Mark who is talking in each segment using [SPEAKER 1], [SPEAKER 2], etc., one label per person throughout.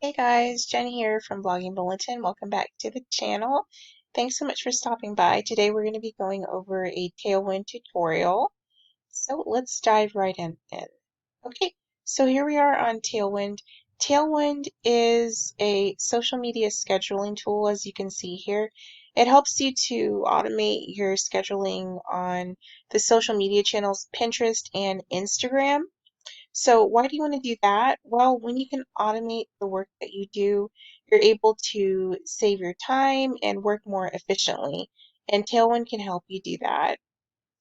[SPEAKER 1] Hey guys, Jen here from Blogging Bulletin. Welcome back to the channel. Thanks so much for stopping by. Today we're going to be going over a Tailwind tutorial. So let's dive right in. Okay, so here we are on Tailwind. Tailwind is a social media scheduling tool, as you can see here. It helps you to automate your scheduling on the social media channels Pinterest and Instagram. So why do you want to do that? Well, when you can automate the work that you do, you're able to save your time and work more efficiently. And Tailwind can help you do that.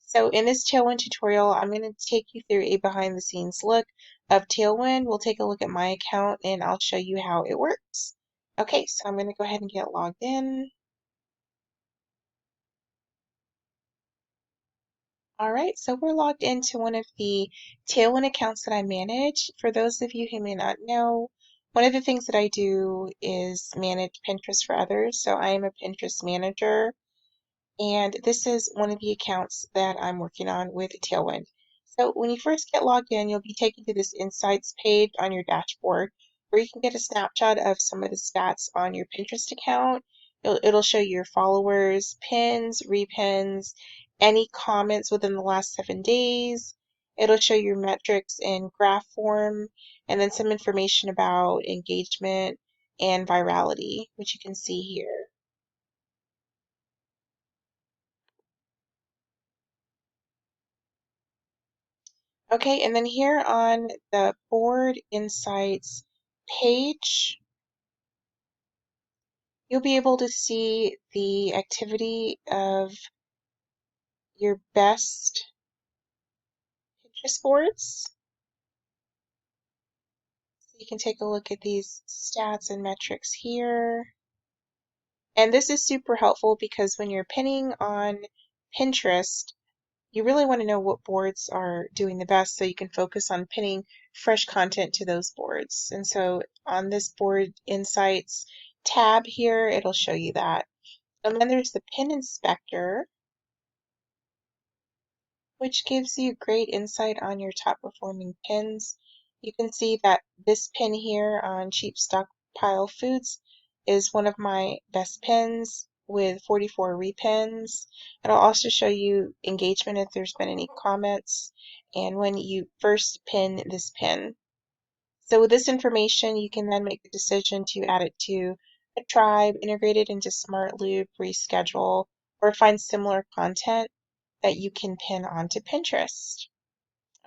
[SPEAKER 1] So in this Tailwind tutorial, I'm going to take you through a behind the scenes look of Tailwind. We'll take a look at my account and I'll show you how it works. Okay, so I'm going to go ahead and get logged in. All right, so we're logged into one of the Tailwind accounts that I manage. For those of you who may not know, one of the things that I do is manage Pinterest for others. So I am a Pinterest manager, and this is one of the accounts that I'm working on with Tailwind. So when you first get logged in, you'll be taken to this Insights page on your dashboard where you can get a snapshot of some of the stats on your Pinterest account. It'll show you your followers, pins, repins, any comments within the last 7 days. It'll show your metrics in graph form, and then some information about engagement and virality, which you can see here. Okay, and then here on the Board Insights page, you'll be able to see the activity of your best Pinterest boards. So you can take a look at these stats and metrics here. And this is super helpful because when you're pinning on Pinterest, you really want to know what boards are doing the best so you can focus on pinning fresh content to those boards. And so on this Board Insights tab here, it'll show you that. And then there's the Pin Inspector, which gives you great insight on your top performing pins. You can see that this pin here on Cheap Stockpile Foods is one of my best pins with 44 repins. It'll also show you engagement if there's been any comments and when you first pin this pin. So with this information, you can then make the decision to add it to a tribe, integrate it into Smart Loop, reschedule, or find similar content that you can pin onto Pinterest.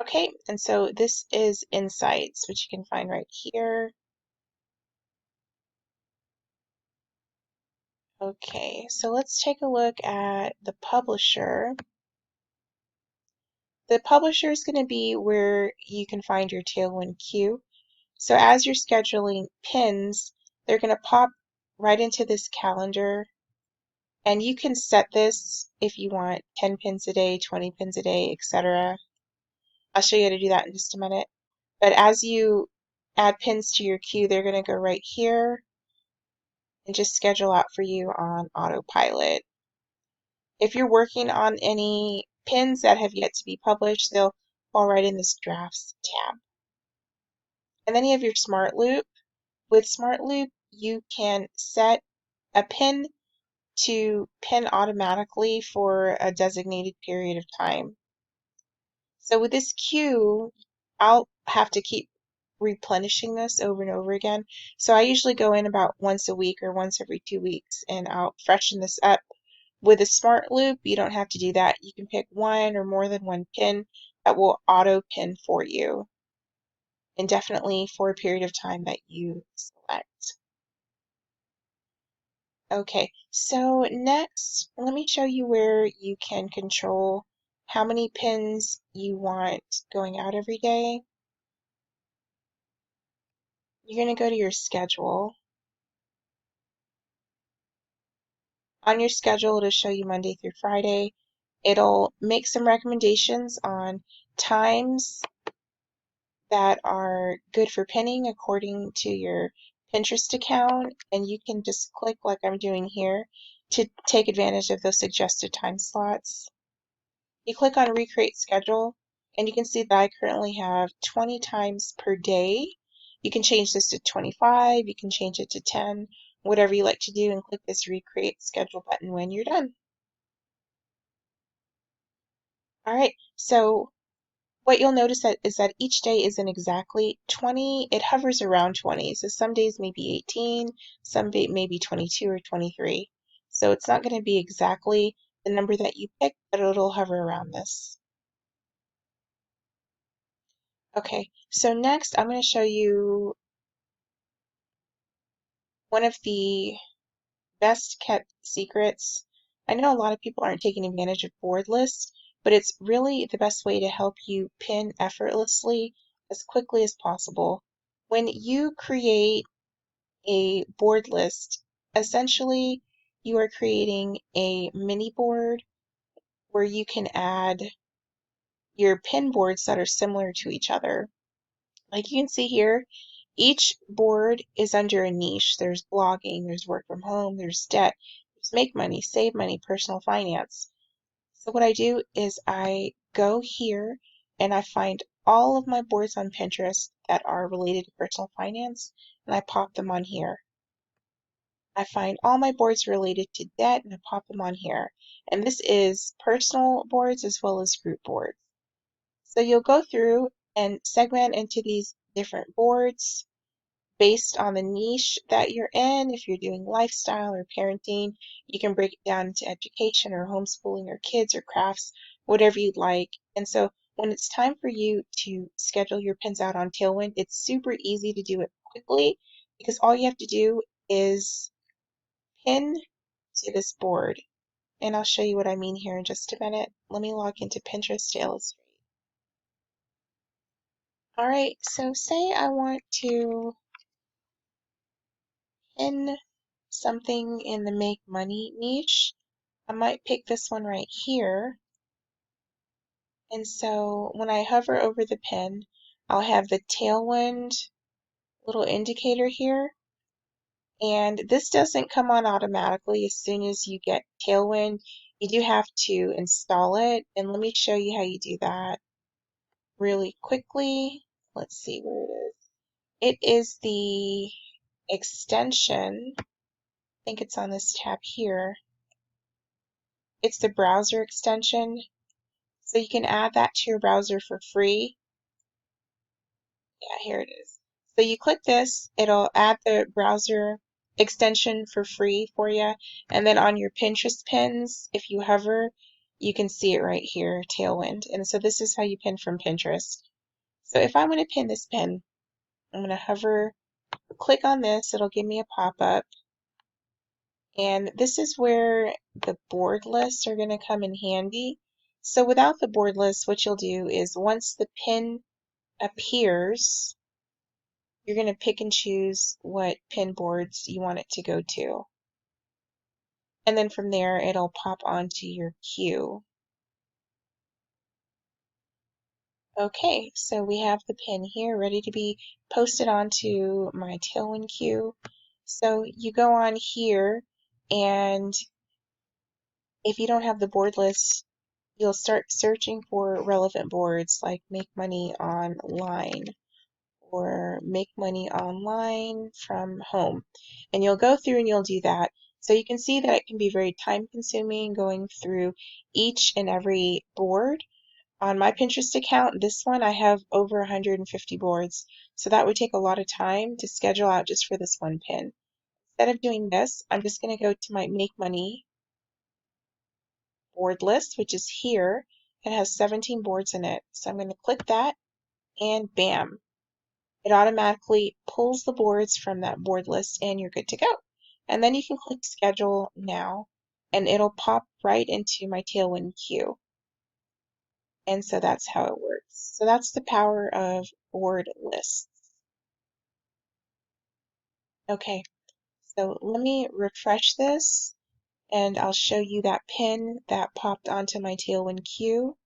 [SPEAKER 1] Okay, and so this is Insights, which you can find right here. Okay, so let's take a look at the publisher. The publisher is going to be where you can find your Tailwind queue. So as you're scheduling pins, they're going to pop right into this calendar, and you can set this if you want 10 pins a day, 20 pins a day, etc. I'll show you how to do that in just a minute. But as you add pins to your queue, they're going to go right here and just schedule out for you on Autopilot. If you're working on any pins that have yet to be published, they'll fall right in this Drafts tab. And then you have your Smart Loop. With Smart Loop, you can set a pin to pin automatically for a designated period of time. So with this queue, I'll have to keep replenishing this over and over again. So I usually go in about once a week or once every 2 weeks and I'll freshen this up. With a Smart Loop, you don't have to do that. You can pick one or more than one pin that will auto pin for you indefinitely for a period of time that you select. Okay, so next, let me show you where you can control how many pins you want going out every day. You're going to go to your schedule. On your schedule, it'll show you Monday through Friday. It'll make some recommendations on times that are good for pinning according to your Pinterest account, and you can just click like I'm doing here to take advantage of those suggested time slots. You click on Recreate Schedule, and you can see that I currently have 20 times per day You can change this to 25, you can change it to 10, whatever you like to do, and click this Recreate Schedule button when you're done. All right, so what you'll notice is that each day isn't exactly 20, it hovers around 20. So some days may be 18, some day may be 22 or 23. So it's not going to be exactly the number that you pick, but it'll hover around this. Okay, so next I'm going to show you one of the best kept secrets. I know a lot of people aren't taking advantage of board lists, but it's really the best way to help you pin effortlessly as quickly as possible. When you create a board list, essentially you are creating a mini board where you can add your pin boards that are similar to each other. Like you can see here, each board is under a niche. There's blogging, there's work from home, there's debt, there's make money, save money, personal finance. So what I do is I go here and I find all of my boards on Pinterest that are related to personal finance and I pop them on here. I find all my boards related to debt and I pop them on here. And this is personal boards as well as group boards. So you'll go through and segment into these different boards based on the niche that you're in. If you're doing lifestyle or parenting, you can break it down into education or homeschooling or kids or crafts, whatever you'd like. And so when it's time for you to schedule your pins out on Tailwind, it's super easy to do it quickly because all you have to do is pin to this board. And I'll show you what I mean here in just a minute. Let me log into Pinterest to illustrate. All right, so say I want to pin something in the make money niche. I might pick this one right here. And so when I hover over the pin, I'll have the Tailwind little indicator here. And this doesn't come on automatically as soon as you get Tailwind. You do have to install it. And let me show you how you do that really quickly. Let's see where it is. It is the extension. I think it's on this tab here. It's the browser extension. So you can add that to your browser for free. Yeah, here it is. So you click this, it'll add the browser extension for free for you. And then on your Pinterest pins, if you hover, you can see it right here, Tailwind. And so this is how you pin from Pinterest. So if I want to pin this pin, I'm going to hover, click on this, it'll give me a pop-up. And this is where the board lists are going to come in handy. So without the board list, what you'll do is once the pin appears, you're going to pick and choose what pin boards you want it to go to. And then from there, it'll pop onto your queue. Okay, so we have the pin here ready to be posted onto my Tailwind queue. So you go on here, and if you don't have the board list, you'll start searching for relevant boards like Make Money Online or Make Money Online from Home. And you'll go through and you'll do that. So you can see that it can be very time consuming going through each and every board. On my Pinterest account, this one, I have over 150 boards. So that would take a lot of time to schedule out just for this one pin. Instead of doing this, I'm just going to go to my Make Money board list, which is here. It has 17 boards in it. So I'm going to click that and bam, it automatically pulls the boards from that board list and you're good to go. And then you can click schedule now and it'll pop right into my Tailwind queue. And so that's how it works. So that's the power of board lists. Okay, so let me refresh this and I'll show you that pin that popped onto my Tailwind queue.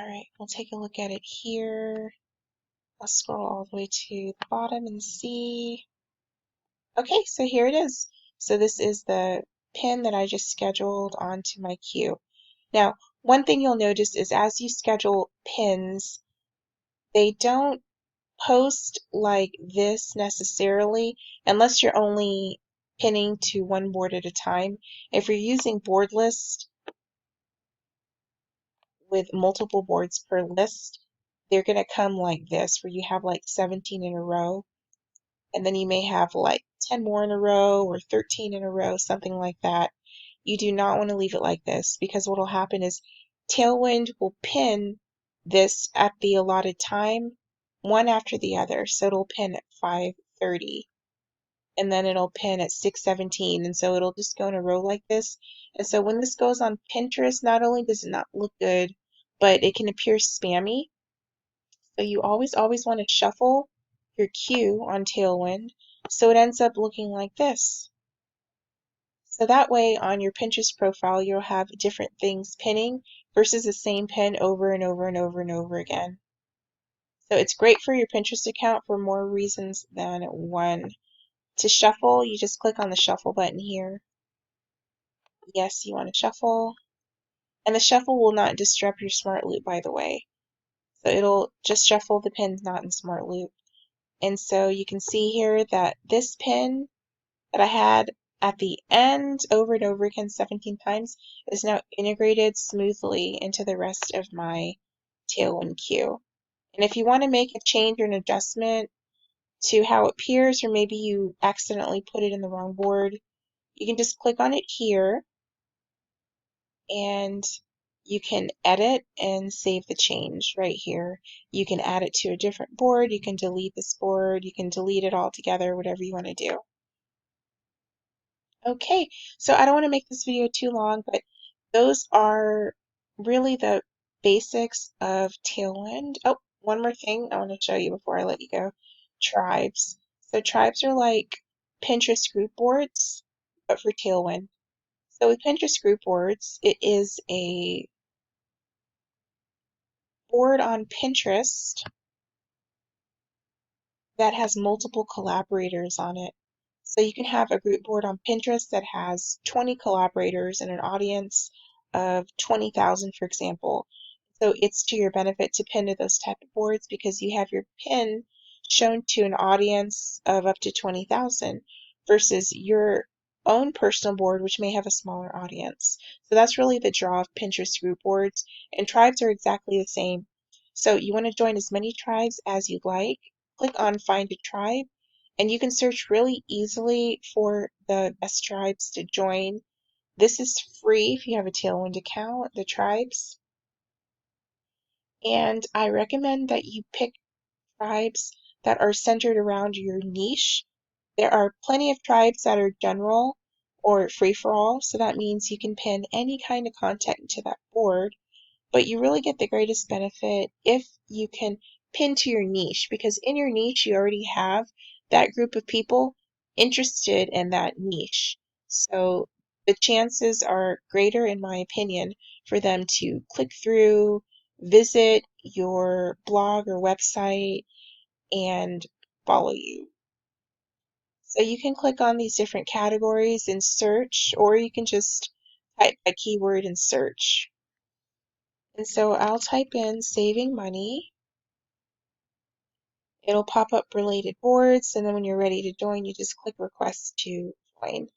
[SPEAKER 1] All right, we'll take a look at it here. I'll scroll all the way to the bottom and see. Okay, so here it is. So this is the pin that I just scheduled onto my queue. Now, one thing you'll notice is as you schedule pins, they don't post like this necessarily unless you're only pinning to one board at a time. If you're using board list with multiple boards per list, they're going to come like this, where you have like 17 in a row, and then you may have like 10 more in a row or 13 in a row, something like that. You do not want to leave it like this, because what will happen is Tailwind will pin this at the allotted time, one after the other. So it'll pin at 5:30, and then it'll pin at 6:17, and so it'll just go in a row like this. And so when this goes on Pinterest, not only does it not look good, but it can appear spammy. So you always want to shuffle your queue on Tailwind so it ends up looking like this. So that way on your Pinterest profile you'll have different things pinning versus the same pin over and over and over and over again. So it's great for your Pinterest account for more reasons than one. To shuffle, you just click on the shuffle button here. Yes, you want to shuffle. And the shuffle will not disrupt your smart loop, by the way. So it'll just shuffle the pins not in smart loop. And so you can see here that this pin that I had at the end over and over again 17 times is now integrated smoothly into the rest of my Tailwind queue. And if you want to make a change or an adjustment to how it appears, or maybe you accidentally put it in the wrong board, you can just click on it here and you can edit and save the change right here. You can add it to a different board, you can delete this board, you can delete it all together, whatever you want to do. Okay, so I don't want to make this video too long, but those are really the basics of Tailwind. Oh, one more thing I want to show you before I let you go. Tribes. So tribes are like Pinterest group boards, but for Tailwind. So with Pinterest group boards, it is a board on Pinterest that has multiple collaborators on it. So you can have a group board on Pinterest that has 20 collaborators and an audience of 20,000, for example. So it's to your benefit to pin to those type of boards because you have your pin shown to an audience of up to 20,000 versus your own personal board, which may have a smaller audience. So that's really the draw of Pinterest group boards, and tribes are exactly the same. So you want to join as many tribes as you'd like. Click on Find a Tribe, and you can search really easily for the best tribes to join. This is free if you have a Tailwind account, the tribes. And I recommend that you pick tribes that are centered around your niche. There are plenty of tribes that are general or free for all, so that means you can pin any kind of content to that board, but you really get the greatest benefit if you can pin to your niche, because in your niche you already have that group of people interested in that niche. So the chances are greater, in my opinion, for them to click through, visit your blog or website, and follow you. So you can click on these different categories and search, or you can just type a keyword and search. And so I'll type in saving money. It'll pop up related boards, and then when you're ready to join, you just click request to join.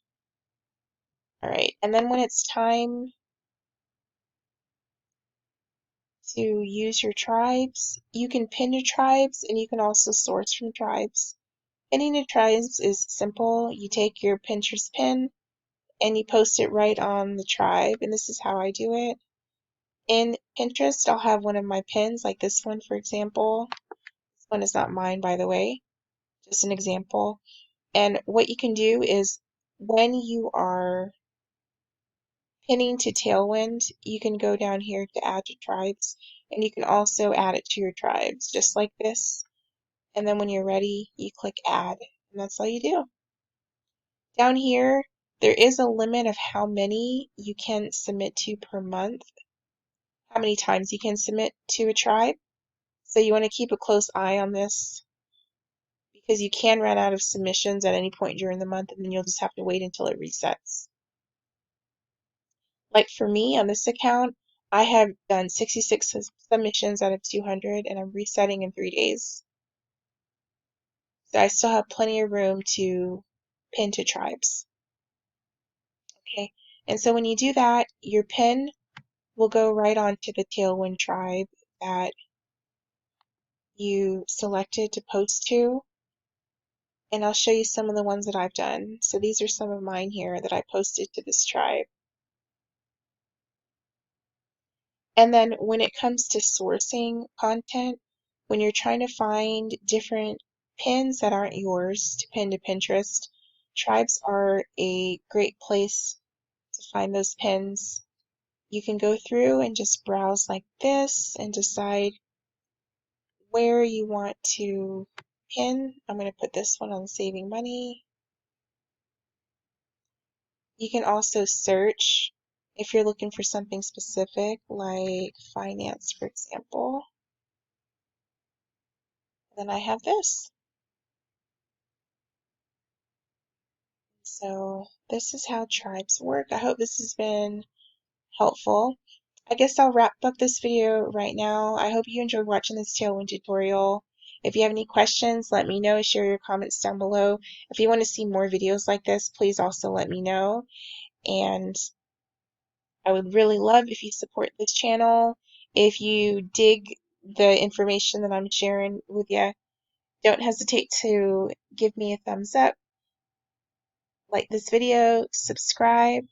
[SPEAKER 1] All right, and then when it's time to use your tribes, you can pin to tribes and you can also source from tribes. Pinning to tribes is simple. You take your Pinterest pin and you post it right on the tribe, and this is how I do it. In Pinterest, I'll have one of my pins, like this one, for example. This one is not mine, by the way, just an example. And what you can do is when you are pinning to Tailwind, you can go down here to add to tribes, and you can also add it to your tribes, just like this. And then when you're ready, you click add, and that's all you do. Down here, there is a limit of how many you can submit to per month, how many times you can submit to a tribe. So you want to keep a close eye on this, because you can run out of submissions at any point during the month and then you'll just have to wait until it resets. Like for me on this account, I have done 66 submissions out of 200 and I'm resetting in 3 days. So I still have plenty of room to pin to tribes. Okay, and so when you do that, your pin will go right onto the Tailwind tribe that you selected to post to. And I'll show you some of the ones that I've done. So these are some of mine here that I posted to this tribe. And then when it comes to sourcing content, when you're trying to find different pins that aren't yours to pin to Pinterest, tribes are a great place to find those pins. You can go through and just browse like this and decide where you want to pin. I'm going to put this one on saving money. You can also search if you're looking for something specific like finance, for example. Then I have this. So this is how tribes work. I hope this has been helpful. I guess I'll wrap up this video right now. I hope you enjoyed watching this Tailwind tutorial. If you have any questions, let me know. Share your comments down below. If you want to see more videos like this, please also let me know. And I would really love if you support this channel. If you dig the information that I'm sharing with you, don't hesitate to give me a thumbs up, like this video, subscribe,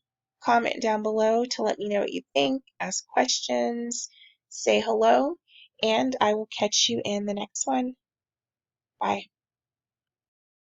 [SPEAKER 1] comment down below to let me know what you think, ask questions, say hello, and I will catch you in the next one. Bye.